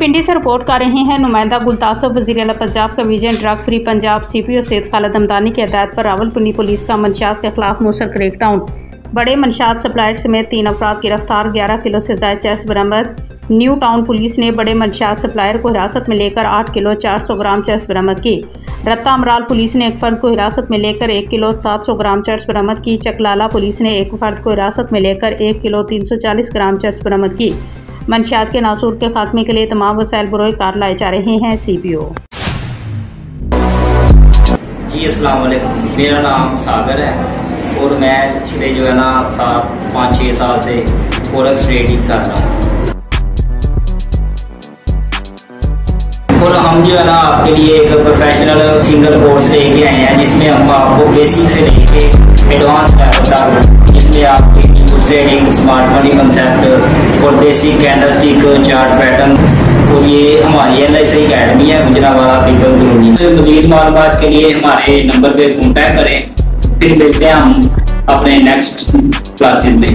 पिंडी से रिपोर्ट कर रहे हैं नुमाइंदा गुलतासफ। वज़ीर-ए-आला पंजाब का vision drug free Punjab CPO Syed Khalid Hamdani की हिदायत पर रावलपिंडी पुलिस का मंशियात के खिलाफ मूसर क्रैकडाउन। बड़े मंशियात सप्लायर समेत 3 अफराद गिरफ्तार, 11 किलो से ज़ायद चर्स बरामद। न्यू टाउन पुलिस ने बड़े मंशियात सप्लायर को हिरासत में लेकर 8 किलो 400 ग्राम चर्स बरामद की। रत्ता अमराल पुलिस ने एक फर्द को हिरासत में लेकर 1 किलो 700 ग्राम चर्स बरामद की। चकलाला पुलिस ने एक फर्द को हिरासत में लेकर 1 किलो 340 ग्राम चर्स बरामद की। मंशियात के नासूर के खात्मे के लिए तमाम वसाइल बरोए कार लाए जा रहे हैं। CPO जी अस्सलाम वालेकुम, मेरा नाम सागर है और मैं पिछले जो है ना 5-6 साल से फॉरेक्स ट्रेडिंग कर रहा हूँ। और हम जो है ना आपके लिए एक प्रोफेशनल सिंगल कोर्स लेके आए हैं जिसमें हम आपको बेसिक से लेके एडवांस लेवल तक, जिसमें आपकी ट्रेडिंग, स्मार्ट मनी कंसेप्ट और बेसिक कैंडलस्टिक चार्ट पैटर्न, और ये हमारी LIC अकेडमी है गुजरावाला पीपल कॉलोनी। मज़ीद मालूमात के लिए हमारे नंबर पे कॉन्टैक्ट करें। फिर मिलते हैं हम अपने नेक्स्ट क्लासेस में।